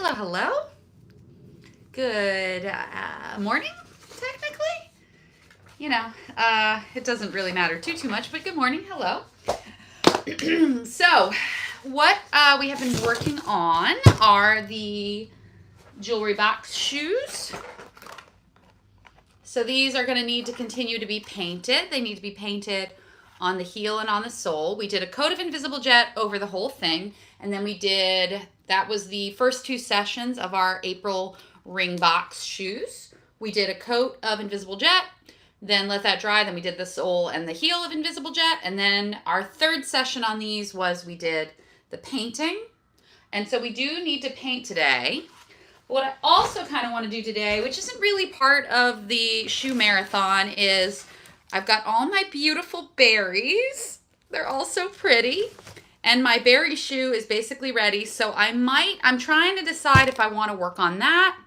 Hello, hello. Good morning, technically. It doesn't really matter too much, but good morning, hello. So, what we have been working on are the jewelry box shoes. So these are going to need to continue to be painted. They need to be painted on the heel and on the sole. We did a coat of Invisible Jet over the whole thing, and then that was the first two sessions of our April ring box shoes. We did a coat of Invisible Jet, then let that dry, then we did the sole and the heel of Invisible Jet, and then our third session on these was we did the painting. And so we do need to paint today. What I also kind of want to do today, which isn't really part of the shoe marathon, is I've got all my beautiful berries. They're all so pretty. And my berry shoe is basically ready. So I'm trying to decide if I want to work on that.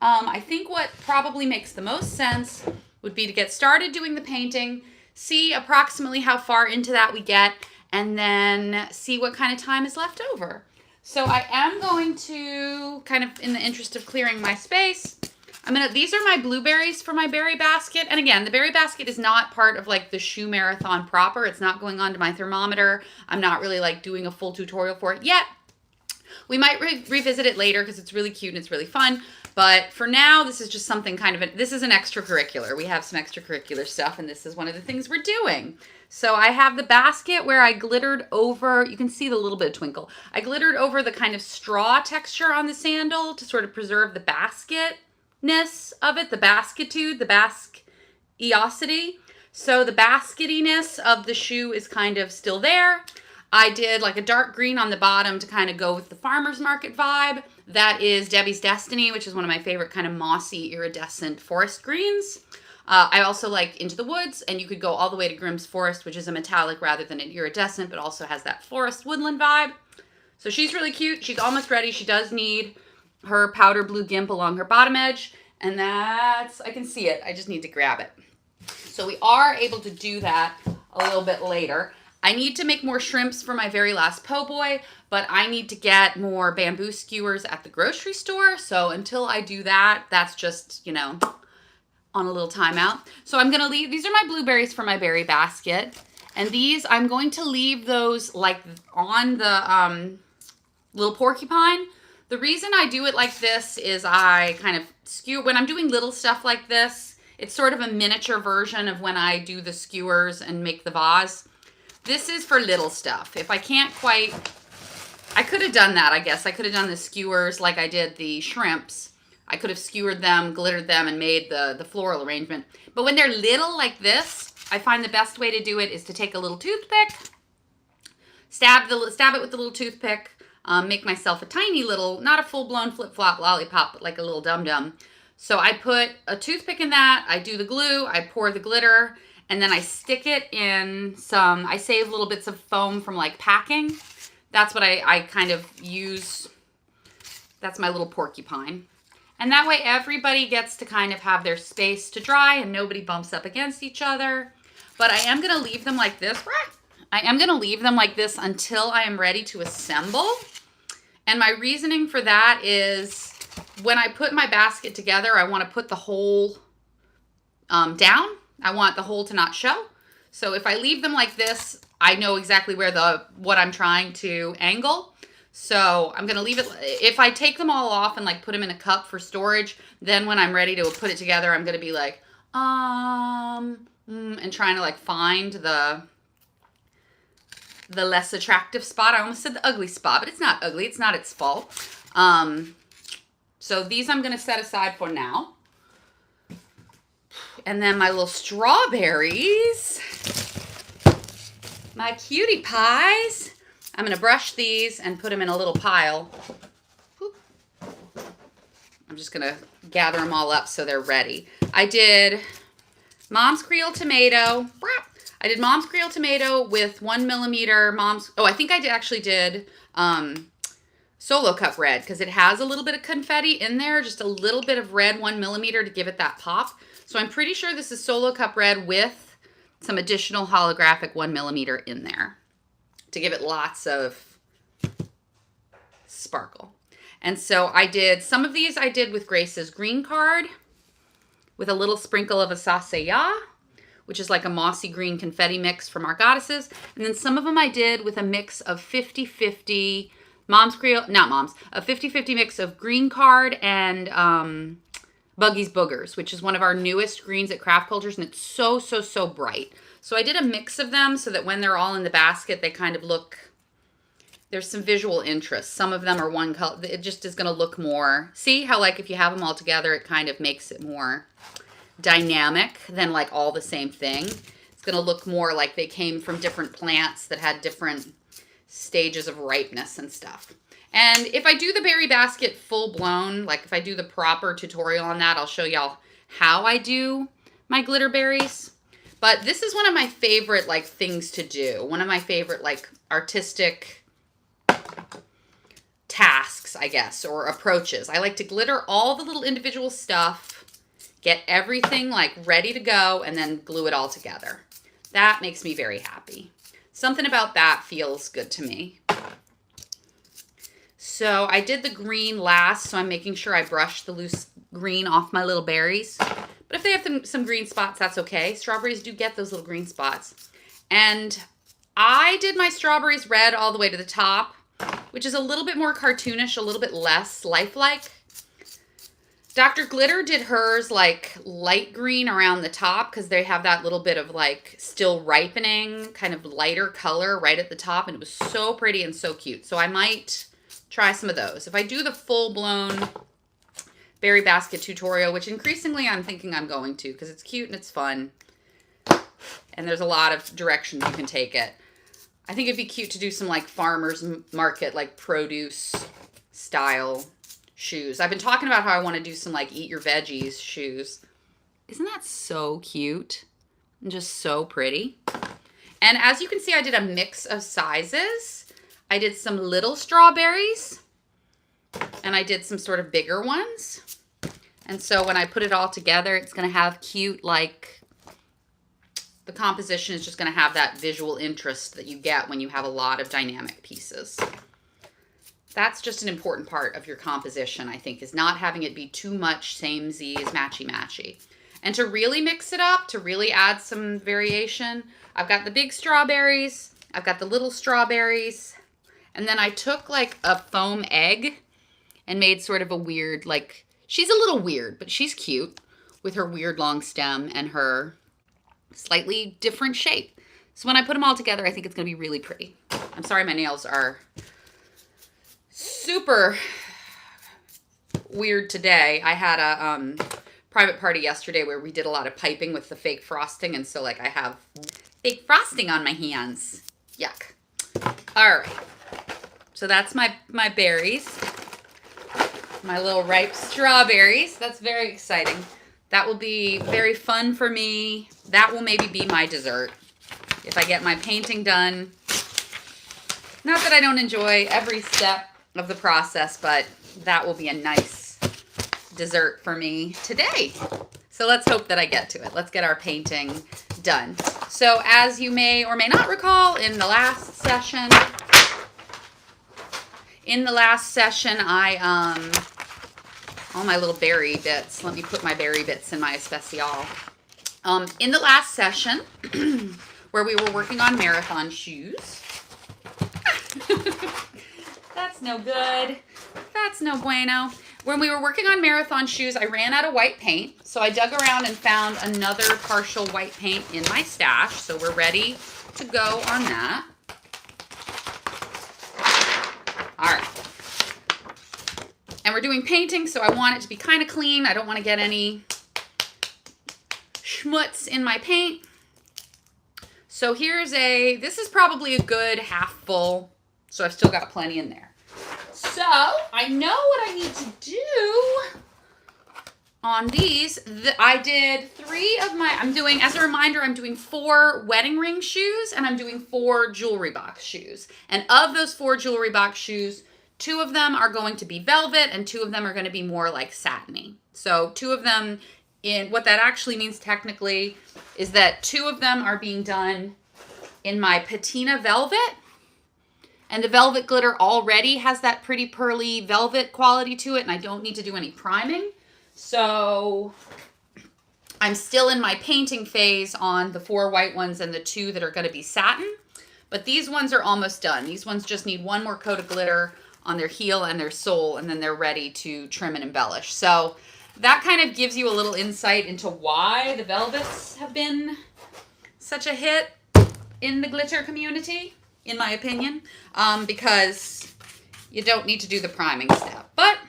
I think what probably makes the most sense would be to get started doing the painting, see approximately how far into that we get, and then see what kind of time is left over. So I am going to, kind of in the interest of clearing my space, these are my blueberries for my berry basket. And again, the berry basket is not part of like the shoe marathon proper. It's not going onto my thermometer. I'm not really like doing a full tutorial for it yet. We might revisit it later because it's really cute and it's really fun. But for now, this is just something this is an extracurricular. We have some extracurricular stuff, and this is one of the things we're doing. So I have the basket where I glittered over, you can see the little bit of twinkle. I glittered over the kind of straw texture on the sandal to sort of preserve the basketness of it, the basketude, the baskeosity. So the basketiness of the shoe is kind of still there. I did like a dark green on the bottom to kind of go with the farmer's market vibe. That is Debbie's Destiny, which is one of my favorite kind of mossy, iridescent forest greens. I also like Into the Woods, and you could go all the way to Grimm's Forest, which is a metallic rather than an iridescent, but also has that forest woodland vibe. So she's really cute. She's almost ready. She does need her powder blue gimp along her bottom edge, and I can see it. I just need to grab it. So we are able to do that a little bit later. I need to make more shrimps for my very last po' boy, but I need to get more bamboo skewers at the grocery store. So until I do that, that's just, on a little timeout. So I'm going to leave, these are my blueberries for my berry basket. And these, I'm going to leave those like on the little porcupine. The reason I do it like this is I kind of skew, when I'm doing little stuff like this, it's sort of a miniature version of when I do the skewers and make the vase. This is for little stuff. If I can't quite, I could have done that, I guess. I could have done the skewers like I did the shrimps. I could have skewered them, glittered them, and made the floral arrangement. But when they're little like this, I find the best way to do it is to take a little toothpick, stab it with the little toothpick, make myself a tiny little, not a full-blown flip-flop lollipop, but like a little dum-dum. So I put a toothpick in that, I do the glue, I pour the glitter, and then I stick it in I save little bits of foam from like packing. That's what I kind of use. That's my little porcupine. And that way everybody gets to kind of have their space to dry and nobody bumps up against each other. But I am going to leave them like this. I am going to leave them like this until I am ready to assemble. And my reasoning for that is when I put my basket together, I want to put the hole down. I want the hole to not show. So if I leave them like this, I know exactly where what I'm trying to angle. So I'm going to leave it. If I take them all off and like put them in a cup for storage, then when I'm ready to put it together, I'm going to be like, and trying to like find the less attractive spot. I almost said the ugly spot, but it's not ugly. It's not its fault. So these I'm going to set aside for now. And then my little strawberries, my cutie pies, I'm going to brush these and put them in a little pile. I'm just going to gather them all up so they're ready. I did Mom's Creole tomato. I did Mom's Creole tomato with 1mm I think I actually did Solo Cup red because it has a little bit of confetti in there, just a little bit of red 1mm to give it that pop. So I'm pretty sure this is Solo Cup red with some additional holographic 1mm in there to give it lots of sparkle. And so I did, some of these I did with Grace's green card with a little sprinkle of Asasaya, which is like a mossy green confetti mix from our goddesses. And then some of them I did with a mix of 50-50 Mom's Creole, not Mom's, a 50-50 mix of green card and Buggy's Boogers, which is one of our newest greens at Craft Cultures, and it's so, so, so bright. So I did a mix of them so that when they're all in the basket, they kind of look, there's some visual interest. Some of them are one color. It just is going to look more, see how like if you have them all together, it kind of makes it more dynamic than like all the same thing. It's going to look more like they came from different plants that had different stages of ripeness and stuff. And if I do the berry basket full blown, like if I do the proper tutorial on that, I'll show y'all how I do my glitter berries. But this is one of my favorite like things to do. One of my favorite like artistic tasks, I guess, or approaches. I like to glitter all the little individual stuff, get everything like ready to go, and then glue it all together. That makes me very happy. Something about that feels good to me. So I did the green last, so I'm making sure I brush the loose green off my little berries. But if they have some green spots, that's okay. Strawberries do get those little green spots. And I did my strawberries red all the way to the top, which is a little bit more cartoonish, a little bit less lifelike. Dr. Glitter did hers like light green around the top because they have that little bit of like still ripening kind of lighter color right at the top, and it was so pretty and so cute. So I might try some of those. If I do the full-blown berry basket tutorial, which increasingly I'm thinking I'm going to because it's cute and it's fun and there's a lot of directions you can take it. I think it'd be cute to do some like farmer's market, like produce style shoes. I've been talking about how I want to do some like eat your veggies shoes. Isn't that so cute and just so pretty? And as you can see, I did a mix of sizes. I did some little strawberries and I did some sort of bigger ones. And so when I put it all together, it's going to have cute, like, the composition is just going to have that visual interest that you get when you have a lot of dynamic pieces. That's just an important part of your composition, I think, is not having it be too much samesies, matchy-matchy. And to really mix it up, to really add some variation, I've got the big strawberries, I've got the little strawberries, and then I took like a foam egg and made sort of a weird, like, she's a little weird, but she's cute with her weird long stem and her slightly different shape. So when I put them all together, I think it's going to be really pretty. I'm sorry my nails are super weird today. I had a private party yesterday where we did a lot of piping with the fake frosting, and so like I have fake frosting on my hands. Yuck. All right. So that's my berries. My little ripe strawberries. That's very exciting. That will be very fun for me. That will maybe be my dessert if I get my painting done. Not that I don't enjoy every step of the process, but that will be a nice dessert for me today. So let's hope that I get to it. Let's get our painting done. So as you may or may not recall, in the last session, I, all my little berry bits, let me put my berry bits in my especial. In the last session, where we were working on marathon shoes, that's no good. That's no bueno. When we were working on marathon shoes, I ran out of white paint. So I dug around and found another partial white paint in my stash. So we're ready to go on that. All right. And we're doing painting, so I want it to be kind of clean. I don't want to get any schmutz in my paint. So this is probably a good half full. So I've still got plenty in there. So I know what I need to do on these. I did as a reminder, I'm doing 4 wedding ring shoes and I'm doing 4 jewelry box shoes. And of those 4 jewelry box shoes, 2 of them are going to be velvet and 2 of them are going to be more like satiny. So 2 of them, what that actually means technically is that 2 of them are being done in my patina velvet And the velvet glitter already has that pretty pearly velvet quality to it, and I don't need to do any priming. So I'm still in my painting phase on the 4 white ones and the 2 that are going to be satin. But these ones are almost done. These ones just need one more coat of glitter on their heel and their sole, and then they're ready to trim and embellish. So that kind of gives you a little insight into why the velvets have been such a hit in the glitter community, in my opinion, because you don't need to do the priming step. But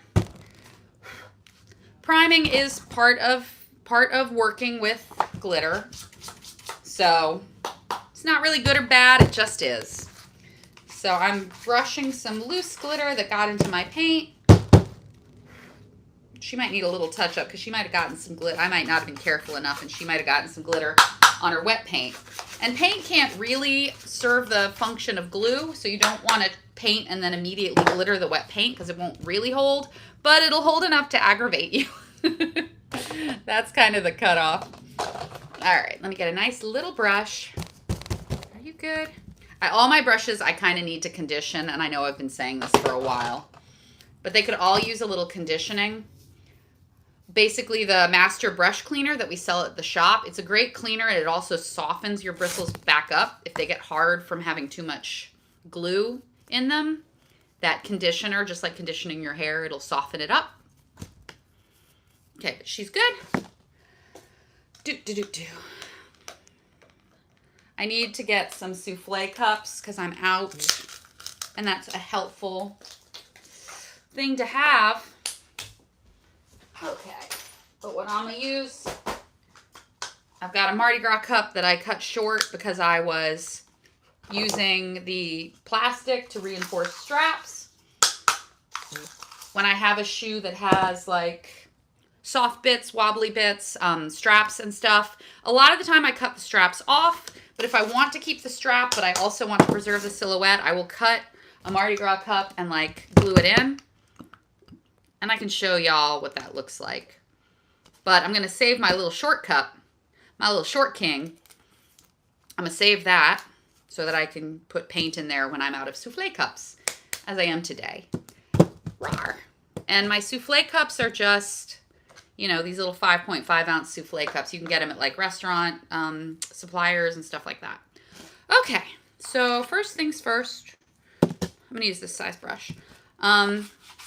priming is part of working with glitter. So it's not really good or bad, it just is. So I'm brushing some loose glitter that got into my paint. She might need a little touch up because she might have gotten some glitter. I might not have been careful enough and she might have gotten some glitter on her wet paint. And paint can't really serve the function of glue, so you don't want to paint and then immediately glitter the wet paint because it won't really hold, but it'll hold enough to aggravate you. That's kind of the cutoff. All right, let me get a nice little brush. Are you good? All my brushes I kind of need to condition, and I know I've been saying this for a while, but they could all use a little conditioning. Basically, the Master Brush Cleaner that we sell at the shop, it's a great cleaner, and it also softens your bristles back up if they get hard from having too much glue in them. That conditioner, just like conditioning your hair, it'll soften it up. Okay, but she's good. I need to get some souffle cups because I'm out, and that's a helpful thing to have. Okay, but what I'm going to use, I've got a Mardi Gras cup that I cut short because I was using the plastic to reinforce straps. When I have a shoe that has like soft bits, wobbly bits, straps and stuff, a lot of the time I cut the straps off, but if I want to keep the strap but I also want to preserve the silhouette, I will cut a Mardi Gras cup and like glue it in. And I can show y'all what that looks like. But I'm going to save my little short cup, my little short king. I'm going to save that so that I can put paint in there when I'm out of souffle cups, as I am today. Rawr. And my souffle cups are just, you know, these little 5.5 ounce souffle cups. You can get them at like restaurant suppliers and stuff like that. Okay, so first things first, I'm going to use this size brush.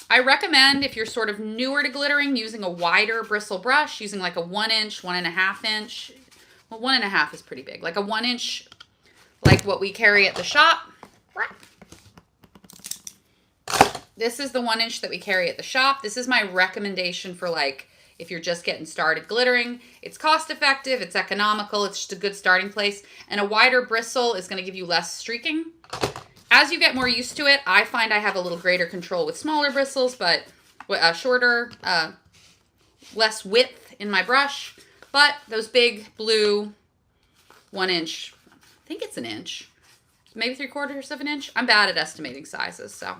I recommend, if you're sort of newer to glittering, using a wider bristle brush, using like a 1 inch, 1.5 inch. Well, 1.5 is pretty big. Like a 1 inch, like what we carry at the shop. This is the 1 inch that we carry at the shop. This is my recommendation for like, if you're just getting started glittering. It's cost effective, it's economical, it's just a good starting place. And a wider bristle is going to give you less streaking. As you get more used to it, I find I have a little greater control with smaller bristles, but shorter, less width in my brush. But those big blue 1 inch, I think it's an inch, maybe 3/4 of an inch. I'm bad at estimating sizes, so.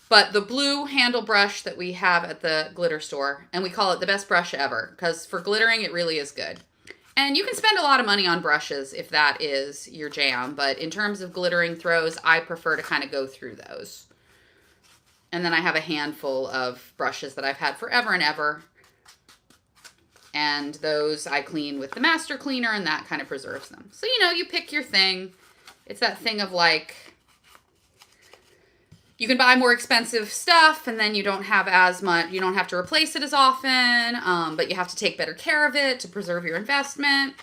But the blue handle brush that we have at the glitter store, and we call it the best brush ever, because for glittering, it really is good. And you can spend a lot of money on brushes if that is your jam. But in terms of glittering throws, I prefer to kind of go through those. And then I have a handful of brushes that I've had forever and ever. And those I clean with the master cleaner, and that kind of preserves them. So, you know, you pick your thing. It's that thing of like, you can buy more expensive stuff and then you don't have as much, you don't have to replace it as often, but you have to take better care of it to preserve your investment.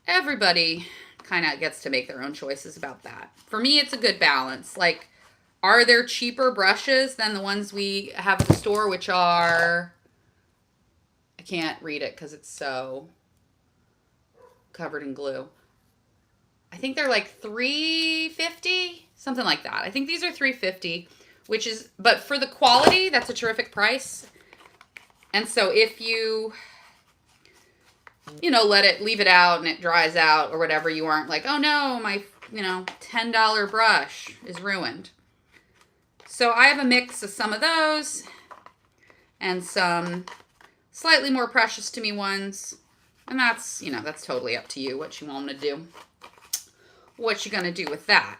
Everybody kind of gets to make their own choices about that. For me, it's a good balance. Like, are there cheaper brushes than the ones we have at the store, which are, I can't read it because it's so covered in glue. I think they're like $3.50. Something like that. I think these are $3.50, which is, but for the quality, that's a terrific price. And so if you know, leave it out and it dries out or whatever, you aren't like, oh no, my, $10 brush is ruined. So I have a mix of some of those and some slightly more precious to me ones. And that's, that's totally up to you, what you want to do. What you gonna do with that.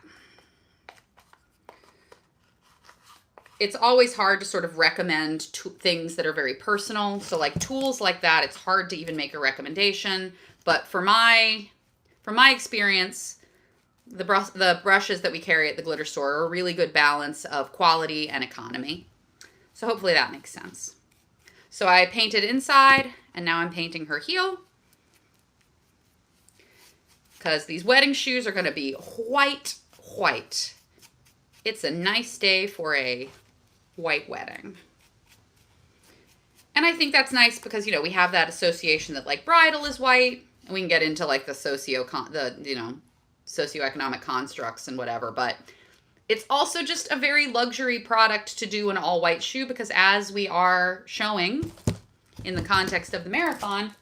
it's always hard to sort of recommend things that are very personal. So like tools like that, it's hard to even make a recommendation. But from my experience, the brushes that we carry at the glitter store are a really good balance of quality and economy. So hopefully that makes sense. So I painted inside, and now I'm painting her heel, because these wedding shoes are going to be white. It's a nice day for a white wedding. And I think that's nice because, we have that association that like bridal is white, and we can get into like the socioeconomic constructs and whatever, but it's also just a very luxury product to do an all white shoe, because as we are showing in the context of the marathon,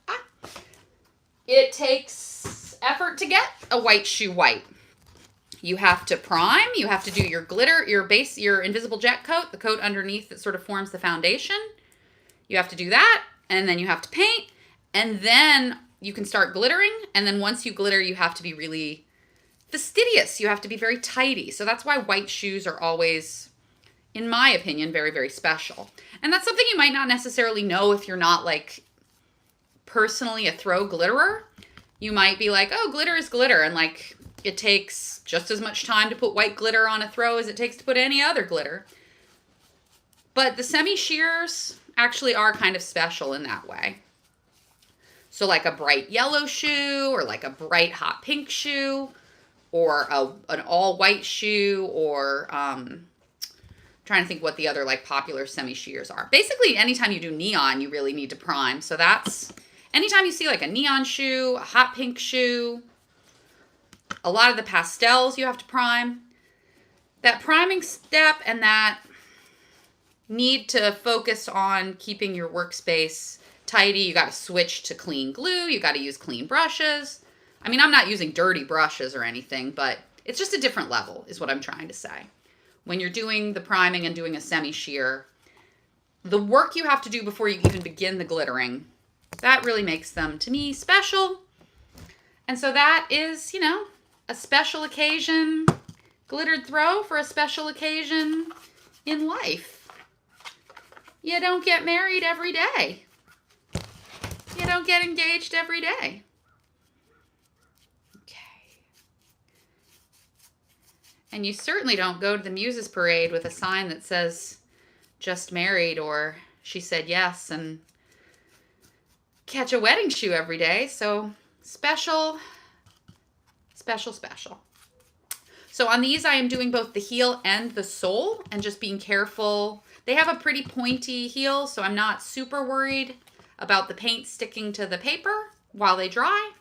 it takes effort to get a white shoe white. You have to prime, you have to do your glitter, your base, your invisible jet coat, the coat underneath that sort of forms the foundation. You have to do that, and then you have to paint, and then you can start glittering, and then once you glitter, you have to be really fastidious. You have to be very tidy. So that's why white shoes are always, in my opinion, very, very special. And that's something you might not necessarily know if you're not like personally a throw glitterer. You might be like, oh, glitter is glitter, and like it takes just as much time to put white glitter on a throw as it takes to put any other glitter. But the semi-sheers actually are kind of special in that way. So like a bright yellow shoe, or like a bright hot pink shoe, or an all white shoe, or trying to think what the other like popular semi-sheers are. Basically, anytime you do neon, you really need to prime. So that's anytime you see like a neon shoe, a hot pink shoe, a lot of the pastels you have to prime. That priming step and that need to focus on keeping your workspace tidy. You got to switch to clean glue. You got to use clean brushes. I mean, I'm not using dirty brushes or anything, but it's just a different level is what I'm trying to say. When you're doing the priming and doing a semi-sheer, the work you have to do before you even begin the glittering, that really makes them, to me, special. And so that is, a special occasion, glittered throw for a special occasion in life. You don't get married every day. You don't get engaged every day. Okay. And you certainly don't go to the Muses Parade with a sign that says, just married, or she said yes, and catch a wedding shoe every day. So special. So on these, I am doing both the heel and the sole, and just being careful. They have a pretty pointy heel, so I'm not super worried about the paint sticking to the paper while they dry.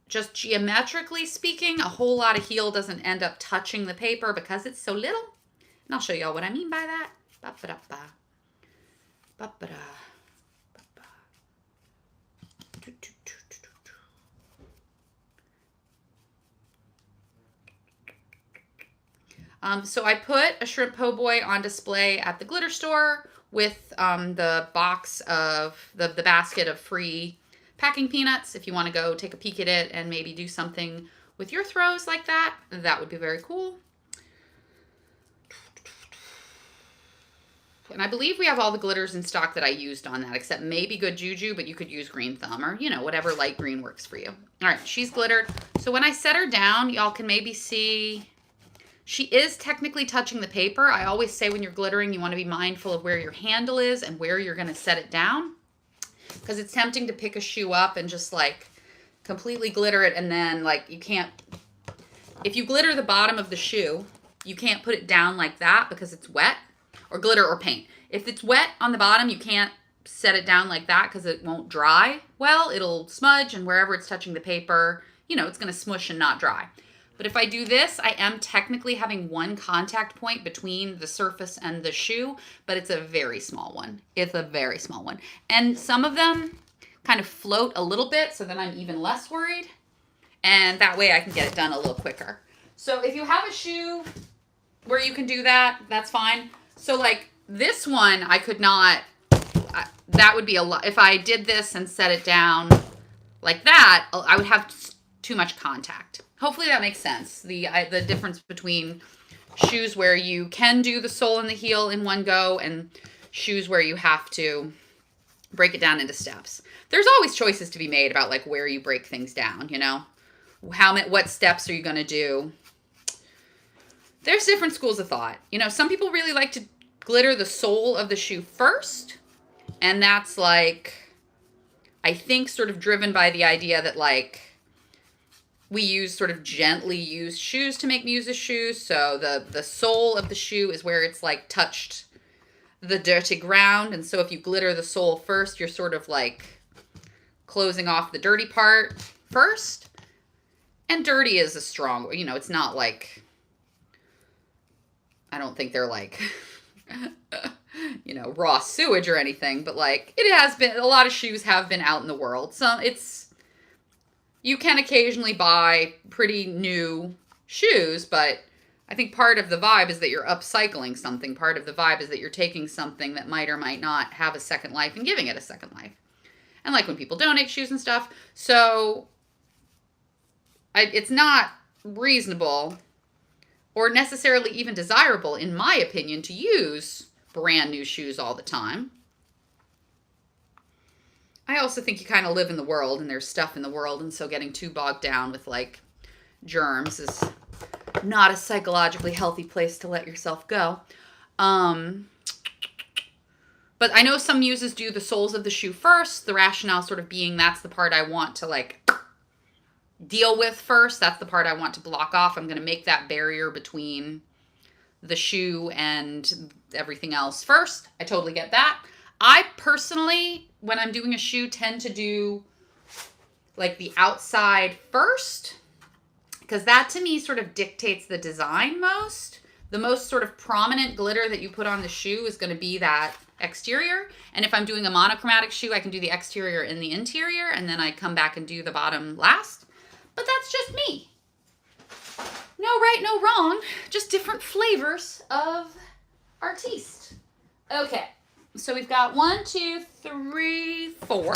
Just geometrically speaking, a whole lot of heel doesn't end up touching the paper because it's so little. And I'll show y'all what I mean by that. Ba-ba-da-ba. Ba-ba-da. So I put a shrimp po' boy on display at the glitter store with the box of the basket of free packing peanuts. If you want to go take a peek at it and maybe do something with your throws like that, that would be very cool. And I believe we have all the glitters in stock that I used on that, except maybe Good Juju, but you could use Green Thumb or, whatever light green works for you. All right, she's glittered. So when I set her down, y'all can maybe see she is technically touching the paper. I always say when you're glittering, you want to be mindful of where your handle is and where you're going to set it down, because it's tempting to pick a shoe up and just like completely glitter it, and then like you can't, if you glitter the bottom of the shoe, you can't put it down like that because it's wet, or glitter or paint. If it's wet on the bottom, you can't set it down like that because it won't dry well. It'll smudge, and wherever it's touching the paper, it's going to smush and not dry. But if I do this, I am technically having one contact point between the surface and the shoe, but it's a very small one. It's a very small one. And some of them kind of float a little bit, so then I'm even less worried. And that way I can get it done a little quicker. So if you have a shoe where you can do that, that's fine. So like this one, I could not, that would be a lot. If I did this and set it down like that, I would have too much contact. Hopefully that makes sense. The difference between shoes where you can do the sole and the heel in one go, and shoes where you have to break it down into steps. There's always choices to be made about like where you break things down, you know? What steps are you going to do? There's different schools of thought. You know, some people really like to glitter the sole of the shoe first, and that's like, I think, sort of driven by the idea that like we use sort of gently used shoes to make music shoes. So the sole of the shoe is where it's like touched the dirty ground. And so if you glitter the sole first, you're sort of like closing off the dirty part first. And dirty is a strong, you know, it's not like, I don't think they're like, you know, raw sewage or anything, but like it has been, a lot of shoes have been out in the world. So you can occasionally buy pretty new shoes, but I think part of the vibe is that you're upcycling something. Part of the vibe is that you're taking something that might or might not have a second life and giving it a second life. And like when people donate shoes and stuff. So it's not reasonable or necessarily even desirable, in my opinion, to use brand new shoes all the time. I also think you kind of live in the world and there's stuff in the world, and so getting too bogged down with like germs is not a psychologically healthy place to let yourself go. But I know some muses do the soles of the shoe first, the rationale sort of being that's the part I want to like deal with first. That's the part I want to block off. I'm going to make that barrier between the shoe and everything else first. I totally get that. I personally, when I'm doing a shoe, tend to do like the outside first, because that to me sort of dictates the design most. The most sort of prominent glitter that you put on the shoe is going to be that exterior. And if I'm doing a monochromatic shoe, I can do the exterior and the interior, and then I come back and do the bottom last. But that's just me. No right, no wrong. Just different flavors of artiste. Okay. So we've got 1, 2, 3, 4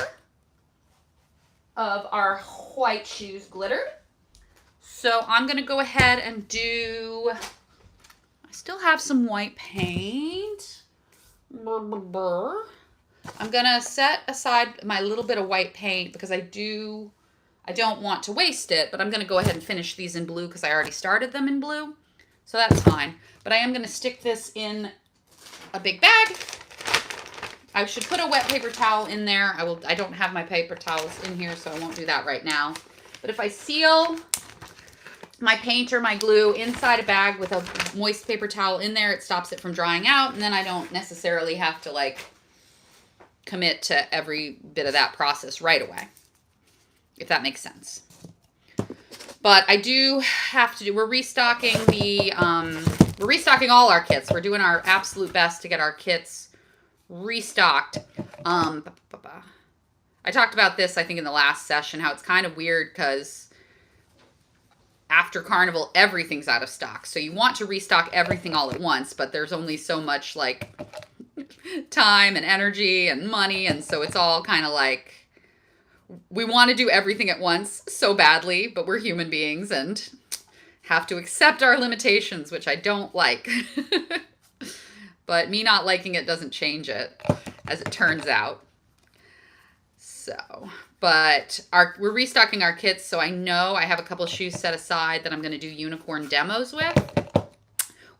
of our white shoes glittered. So I'm going to go ahead and do, I still have some white paint. I'm going to set aside my little bit of white paint because I don't want to waste it, but I'm going to go ahead and finish these in blue because I already started them in blue. So that's fine. But I am going to stick this in a big bag. I should put a wet paper towel in there. I don't have my paper towels in here, so I won't do that right now. But if I seal my paint or my glue inside a bag with a moist paper towel in there, it stops it from drying out, and then I don't necessarily have to like commit to every bit of that process right away, if that makes sense. But I do have to do, we're restocking all our kits. We're doing our absolute best to get our kits restocked. I talked about this, I think, in the last session, how it's kind of weird because after Carnival, everything's out of stock. So you want to restock everything all at once, but there's only so much like time and energy and money. And so it's all kind of like, we want to do everything at once so badly, but we're human beings and have to accept our limitations, which I don't like. But me not liking it doesn't change it, as it turns out. So, but we're restocking our kits, so I know I have a couple of shoes set aside that I'm going to do unicorn demos with.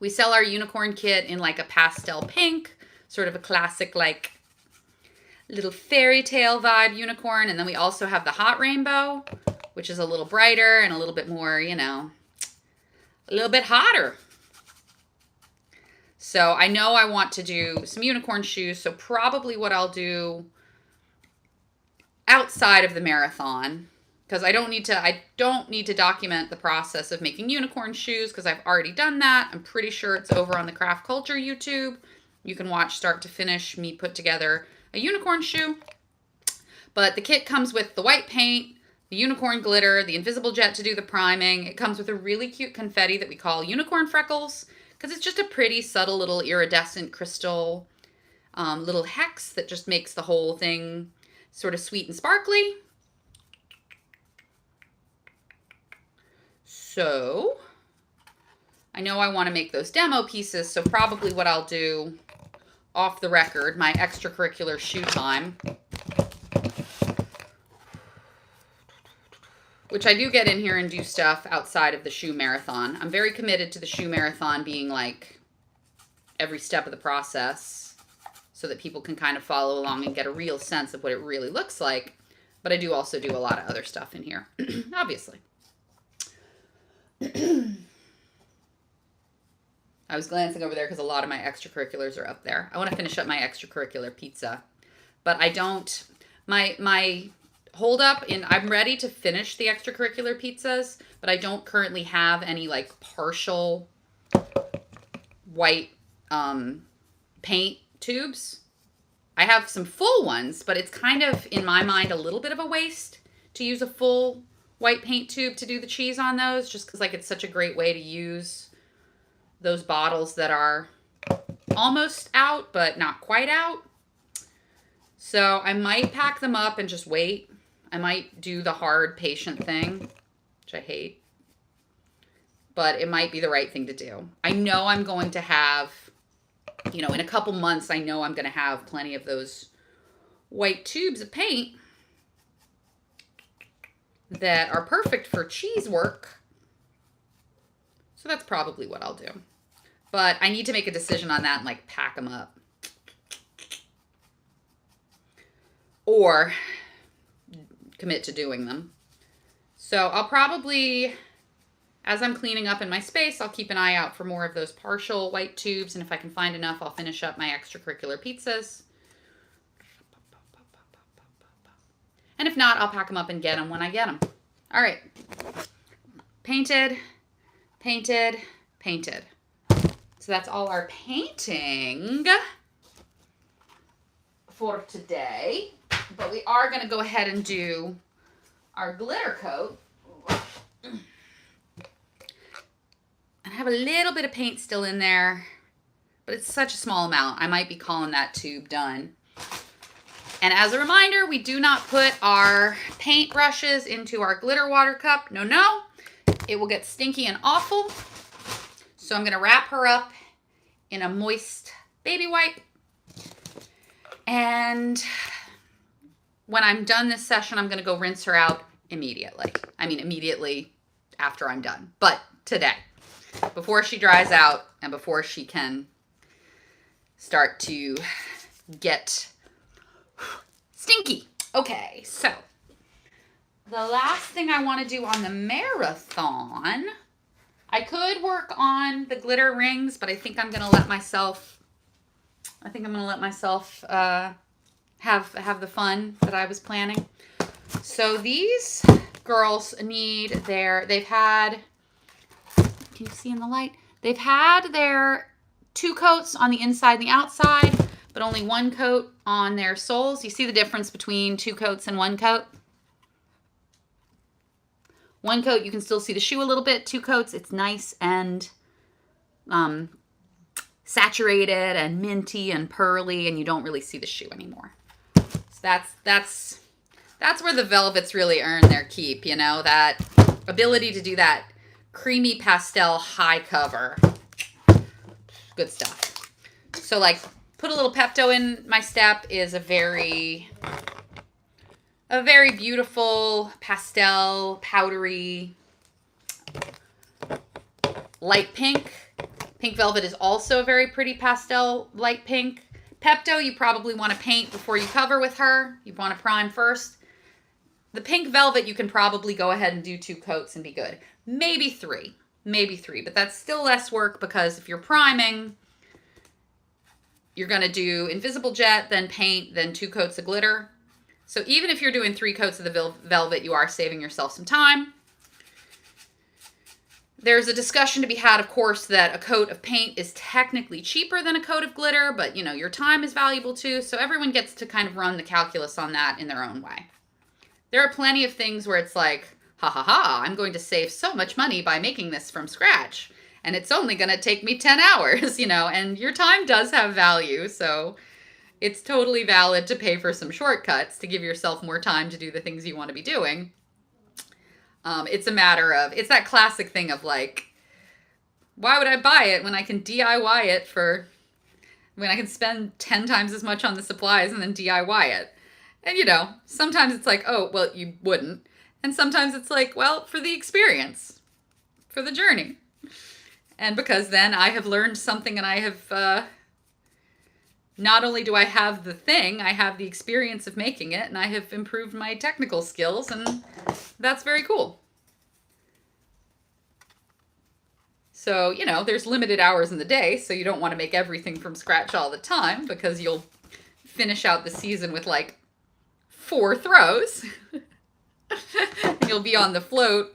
We sell our unicorn kit in like a pastel pink, sort of a classic like little fairy tale vibe unicorn. And then we also have the hot rainbow, which is a little brighter and a little bit more, you know, a little bit hotter. So I know I want to do some unicorn shoes. So probably what I'll do outside of the marathon, because I don't need to document the process of making unicorn shoes because I've already done that. I'm pretty sure it's over on the Craft Culture YouTube. You can watch start to finish me put together a unicorn shoe. But the kit comes with the white paint, the unicorn glitter, the invisible jet to do the priming. It comes with a really cute confetti that we call unicorn freckles because it's just a pretty subtle little iridescent crystal little hex that just makes the whole thing sort of sweet and sparkly. So I know I want to make those demo pieces, so probably what I'll do off the record, my extracurricular shoe time, which I do get in here and do stuff outside of the shoe marathon. I'm very committed to the shoe marathon being like every step of the process so that people can kind of follow along and get a real sense of what it really looks like. But I do also do a lot of other stuff in here, obviously. I was glancing over there because a lot of my extracurriculars are up there. I want to finish up my extracurricular pizza, but I don't, my hold up in, I'm ready to finish the extracurricular pizzas, but I don't currently have any like partial white paint tubes. I have some full ones, but it's kind of, in my mind, a little bit of a waste to use a full white paint tube to do the cheese on those, just because like it's such a great way to use those bottles that are almost out, but not quite out. So I might pack them up and just wait. I might do the hard, patient thing, which I hate. But it might be the right thing to do. I know I'm going to have, you know, in a couple months, I know I'm going to have plenty of those white tubes of paint that are perfect for cheese work. So that's probably what I'll do. But I need to make a decision on that and like pack them up. Or commit to doing them. So I'll probably, as I'm cleaning up in my space, I'll keep an eye out for more of those partial white tubes. And if I can find enough, I'll finish up my extracurricular pizzas. And if not, I'll pack them up and get them when I get them. All right. Painted. Painted, painted. So that's all our painting for today. But we are going to go ahead and do our glitter coat. And I have a little bit of paint still in there, but it's such a small amount. I might be calling that tube done. And as a reminder, we do not put our paint brushes into our glitter water cup. No, no. It will get stinky and awful. So I'm going to wrap her up in a moist baby wipe. And when I'm done this session, I'm going to go rinse her out immediately. I mean, immediately after I'm done. But today, before she dries out and before she can start to get stinky. Okay, so the last thing I want to do on the marathon, I could work on the glitter rings, but I think I'm going to let myself, have the fun that I was planning. So these girls need they've had, can you see in the light? They've had their 2 coats on the inside and the outside, but only 1 coat on their soles. You see the difference between 2 coats and 1 coat? 1 coat, you can still see the shoe a little bit. 2 coats, it's nice and saturated and minty and pearly, and you don't really see the shoe anymore. So that's where the velvets really earn their keep, you know, that ability to do that creamy pastel high cover. Good stuff. So like, put a little Pepto in my step is a very beautiful pastel, powdery, light pink. Pink velvet is also a very pretty pastel, light pink. Pepto, you probably want to paint before you cover with her. You want to prime first. The pink velvet, you can probably go ahead and do 2 coats and be good. Maybe 3, but that's still less work because if you're priming, you're going to do invisible jet, then paint, then 2 coats of glitter. So even if you're doing 3 coats of the velvet, you are saving yourself some time. There's a discussion to be had, of course, that a coat of paint is technically cheaper than a coat of glitter, but, you know, your time is valuable too, so everyone gets to kind of run the calculus on that in their own way. There are plenty of things where it's like, ha ha ha, I'm going to save so much money by making this from scratch, and it's only going to take me 10 hours, you know, and your time does have value, so it's totally valid to pay for some shortcuts to give yourself more time to do the things you want to be doing. It's a matter of, it's that classic thing of like, Why would I buy it when I can DIY it when I can spend 10 times as much on the supplies and then DIY it? And sometimes it's like, oh, well, you wouldn't. And sometimes it's like, well, for the experience, for the journey. And because then I have learned something, and I have, not only do I have the thing, I have the experience of making it, and I have improved my technical skills, and that's very cool. So, there's limited hours in the day, so you don't want to make everything from scratch all the time, because you'll finish out the season with like 4 throws. You'll be on the float.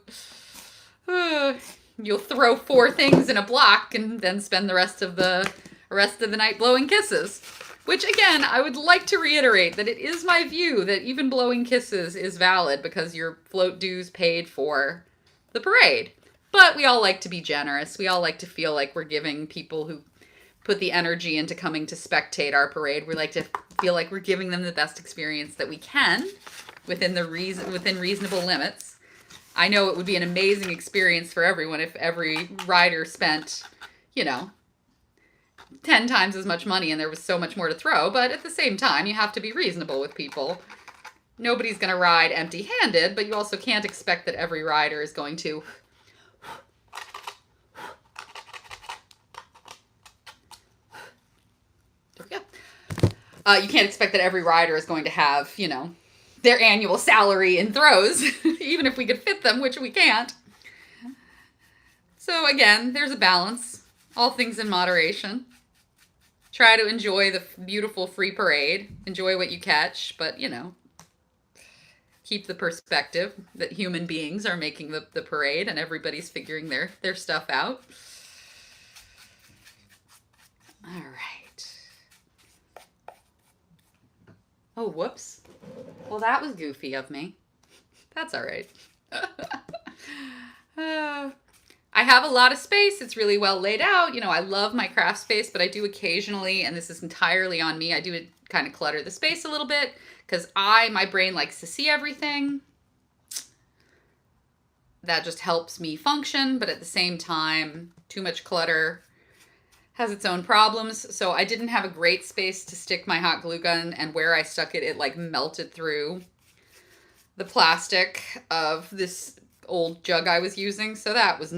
You'll throw 4 things in a block and then spend the rest of the night blowing kisses. Which, again, I would like to reiterate that it is my view that even blowing kisses is valid because your float dues paid for the parade. But we all like to be generous. We all like to feel like we're giving people who put the energy into coming to spectate our parade. We like to feel like we're giving them the best experience that we can within reasonable limits. I know it would be an amazing experience for everyone if every rider spent, 10 times as much money and there was so much more to throw. But at the same time, you have to be reasonable with people. Nobody's going to ride empty-handed, but you also can't expect that every rider is going to... you can't expect that every rider is going to have, their annual salary in throws, even if we could fit them, which we can't. So again, there's a balance. All things in moderation. Try to enjoy the beautiful free parade. Enjoy what you catch, but, keep the perspective that human beings are making the parade and everybody's figuring their stuff out. All right. Oh, whoops. Well, that was goofy of me. That's all right. I have a lot of space. It's really well laid out. I love my craft space, but I do occasionally, and this is entirely on me, I do kind of clutter the space a little bit because my brain likes to see everything. That just helps me function, but at the same time, too much clutter has its own problems. So I didn't have a great space to stick my hot glue gun, and where I stuck it, it like melted through the plastic of this old jug I was using. So that was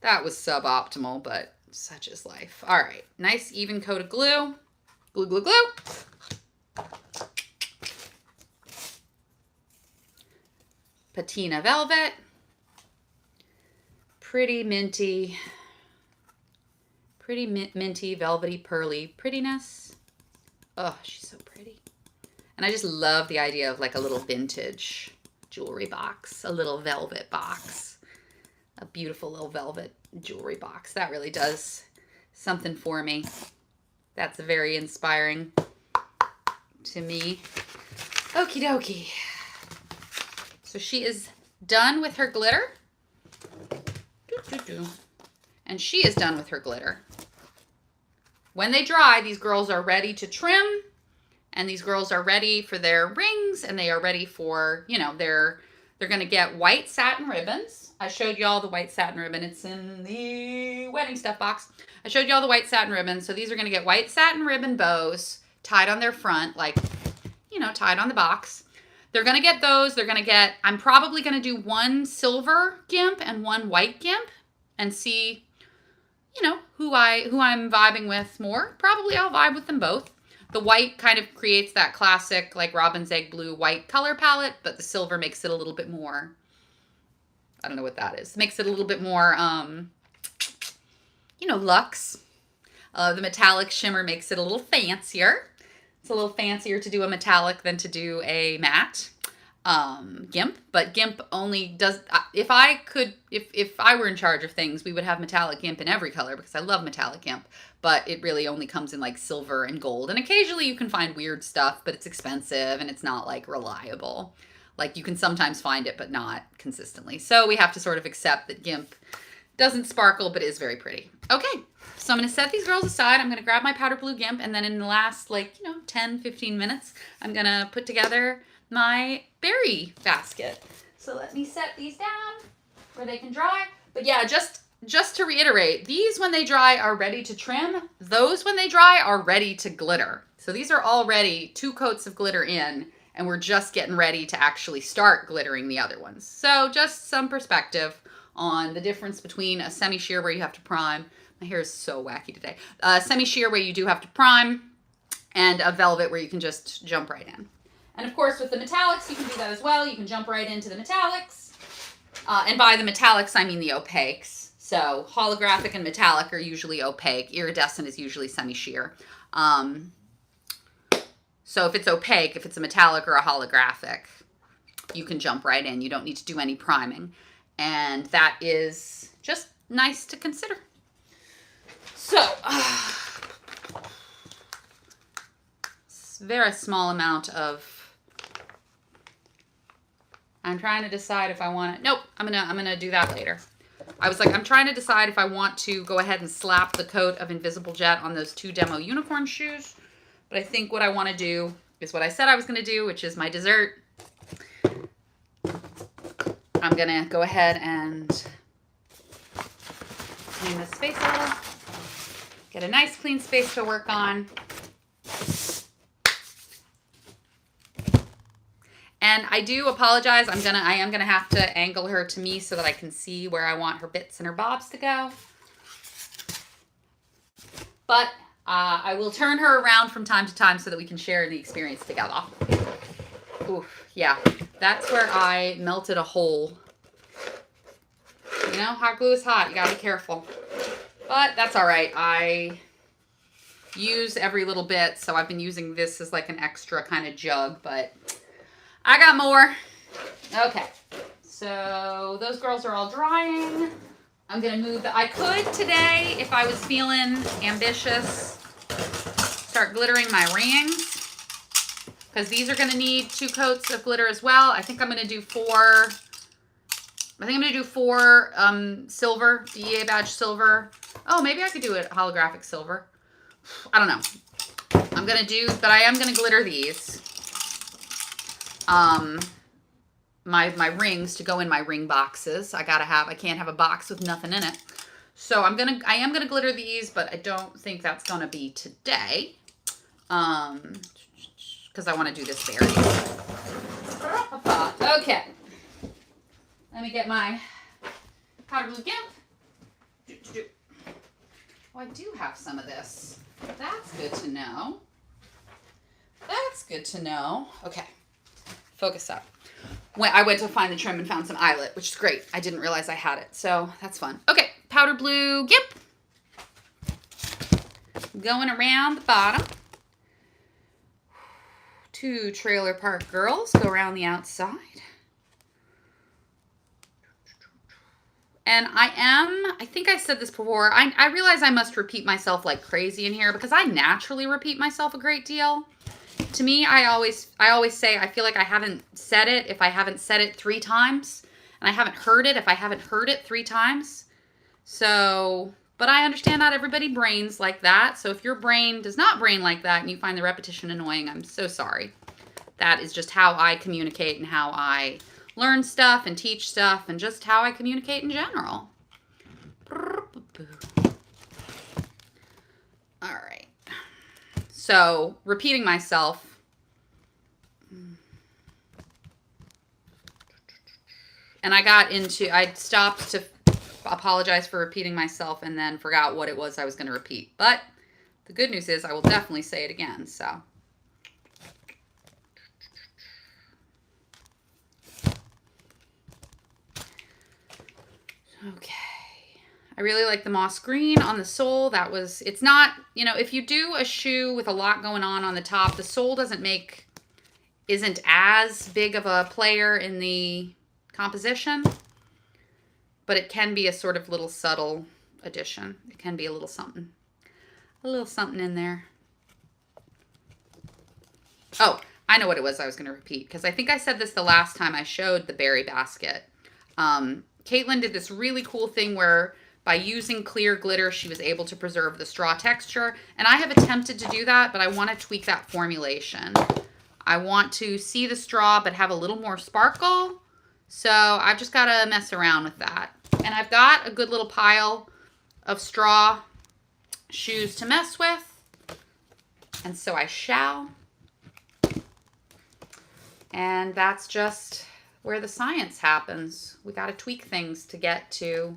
suboptimal, but such is life. All right, nice even coat of glue. Glue, glue, glue. Patina velvet. Pretty minty, velvety, pearly prettiness. Oh, she's so pretty. And I just love the idea of like a little vintage jewelry box, a little velvet box, a beautiful little velvet jewelry box. That really does something for me. That's very inspiring to me. Okie dokie. So she is done with her glitter. And she is done with her glitter. When they dry, these girls are ready to trim, and these girls are ready for their rings, and they are ready for, they're going to get white satin ribbons. I showed you all the white satin ribbon. It's in the wedding stuff box. I showed you all the white satin ribbons. So these are going to get white satin ribbon bows tied on their front, like, tied on the box. They're going to get those. I'm probably going to do one silver gimp and one white gimp and see, who I'm vibing with more. Probably I'll vibe with them both. The white kind of creates that classic, like, robin's egg blue white color palette, but the silver makes it a little bit more, I don't know what that is. Makes it a little bit more, luxe. The metallic shimmer makes it a little fancier. It's a little fancier to do a metallic than to do a matte gimp, but gimp only does, if I were in charge of things, we would have metallic gimp in every color because I love metallic gimp, but it really only comes in like silver and gold, and occasionally you can find weird stuff, but it's expensive and it's not like reliable. Like, you can sometimes find it, but not consistently. So we have to sort of accept that gimp doesn't sparkle, but is very pretty. Okay, so I'm going to set these girls aside. I'm going to grab my powder blue gimp, and then in the last, 10, 15 minutes, I'm going to put together my berry basket. So let me set these down where they can dry. But yeah, just to reiterate, these when they dry are ready to trim. Those when they dry are ready to glitter. So these are already 2 coats of glitter in, and we're just getting ready to actually start glittering the other ones. So just some perspective on the difference between a semi-sheer where you have to prime. My hair is so wacky today. A semi-sheer where you do have to prime, and a velvet where you can just jump right in. And of course with the metallics, you can do that as well. You can jump right into the metallics. And by the metallics, I mean the opaques. So holographic and metallic are usually opaque. Iridescent is usually semi-sheer. So if it's opaque, if it's a metallic or a holographic, you can jump right in. You don't need to do any priming. And that is just nice to consider. So, very small amount of, I'm trying to decide if I want to, nope, I'm gonna do that later. I was like, I'm trying to decide if I want to go ahead and slap the coat of Invisible Jet on those 2 demo unicorn shoes. But I think what I want to do is what I said I was going to do, which is my dessert. I'm going to go ahead and clean this space a little. Get a nice clean space to work on. And I do apologize. I am gonna have to angle her to me so that I can see where I want her bits and her bobs to go. But I will turn her around from time to time so that we can share the experience together. Oof, yeah, that's where I melted a hole. You know, hot glue is hot. You gotta be careful. But that's all right. I use every little bit, so I've been using this as like an extra kind of jug, but I got more. Okay, so those girls are all drying. I'm gonna move I could today, if I was feeling ambitious, start glittering my rings, because these are gonna need 2 coats of glitter as well. I think I'm gonna do 4, silver, DEA badge silver. Oh, maybe I could do it holographic silver. I don't know. But I am gonna glitter these. My rings to go in my ring boxes. I can't have a box with nothing in it. So I am gonna glitter these, but I don't think that's gonna be today. Because I want to do this berry. Okay. Let me get my powder blue gimp. Oh, I do have some of this. That's good to know. That's good to know. Okay. Focus up. When I went to find the trim and found some eyelet, which is great. I didn't realize I had it, so that's fun. Okay, powder blue gimp. Going around the bottom. 2 trailer park girls go around the outside. And I think I said this before, I realize I must repeat myself like crazy in here because I naturally repeat myself a great deal. To me, I always say I feel like I haven't said it if I haven't said it 3 times. And I haven't heard it if I haven't heard it 3 times. So, but I understand not everybody brains like that. So if your brain does not brain like that and you find the repetition annoying, I'm so sorry. That is just how I communicate and how I learn stuff and teach stuff and just how I communicate in general. All right. So, repeating myself. And I stopped to apologize for repeating myself and then forgot what it was I was going to repeat. But the good news is I will definitely say it again, so. Okay. I really like the moss green on the sole. It's not, if you do a shoe with a lot going on the top, the sole isn't as big of a player in the composition, but it can be a sort of little subtle addition. It can be a little something in there. Oh, I know what it was I was going to repeat, because I think I said this the last time I showed the berry basket. Caitlin did this really cool thing where by using clear glitter, she was able to preserve the straw texture. And I have attempted to do that, but I want to tweak that formulation. I want to see the straw, but have a little more sparkle. So I've just got to mess around with that. And I've got a good little pile of straw shoes to mess with. And so I shall. And that's just where the science happens. We got to tweak things to get to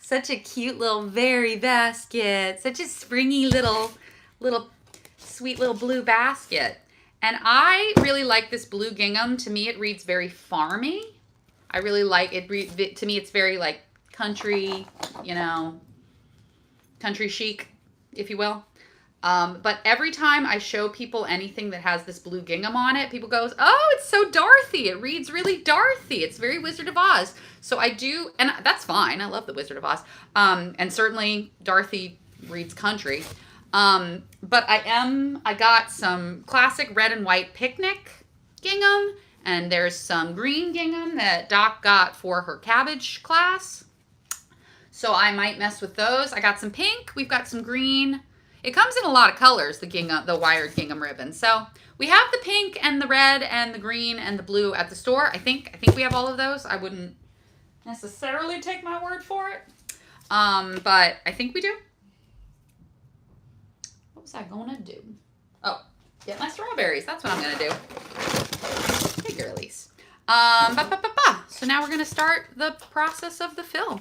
such a cute little berry basket. Such a springy little sweet little blue basket. And I really like this blue gingham. To me, it reads very farmy. I really like it. To me, it's very like country, you know, country chic, if you will. But every time I show people anything that has this blue gingham on it, people goes, oh, it's so Dorothy. It reads really Dorothy. It's very Wizard of Oz. So I do, and that's fine. I love the Wizard of Oz. And certainly Dorothy reads country. But I got some classic red and white picnic gingham, and there's some green gingham that Doc got for her cabbage class. So I might mess with those. I got some pink. We've got some green. It comes in a lot of colors, the gingham, the wired gingham ribbon. So we have the pink and the red and the green and the blue at the store. I think we have all of those. I wouldn't necessarily take my word for it. But I think we do. What was I gonna do? Oh, get my strawberries. That's what I'm gonna do. Hey, girlies. So now we're gonna start the process of the fill.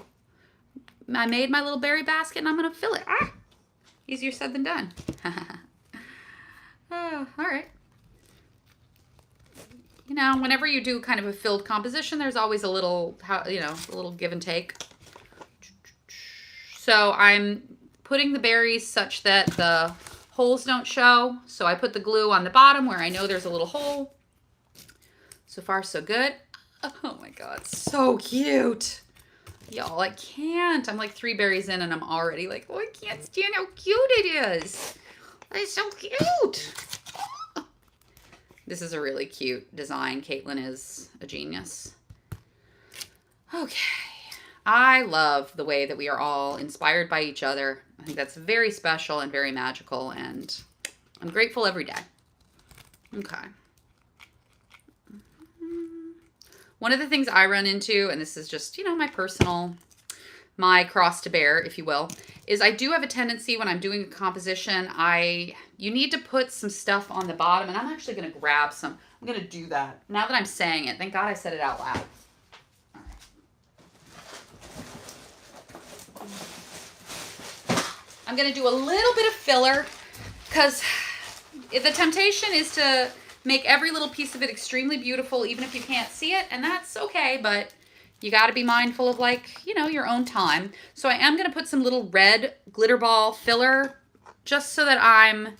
I made my little berry basket and I'm gonna fill it. Ah! Easier said than done. Oh, all right. You know, whenever you do kind of a filled composition, there's always a little, a little give and take. So I'm putting the berries such that the holes don't show. So I put the glue on the bottom where I know there's a little hole. So far, so good. Oh my God, so cute. Y'all, I can't. I'm like 3 berries in and I'm already like, oh, I can't stand how cute it is. It's so cute. This is a really cute design. Caitlin is a genius. Okay. I love the way that we are all inspired by each other. I think that's very special and very magical, and I'm grateful every day. Okay. One of the things I run into, and this is just, my cross to bear, if you will, is I do have a tendency when I'm doing a composition, you need to put some stuff on the bottom, and I'm actually going to grab some. I'm going to do that. Now that I'm saying it, thank God I said it out loud. All right. I'm going to do a little bit of filler, because the temptation is to make every little piece of it extremely beautiful, even if you can't see it, and that's okay, but you got to be mindful of, your own time. So I am going to put some little red glitter ball filler, just so that I'm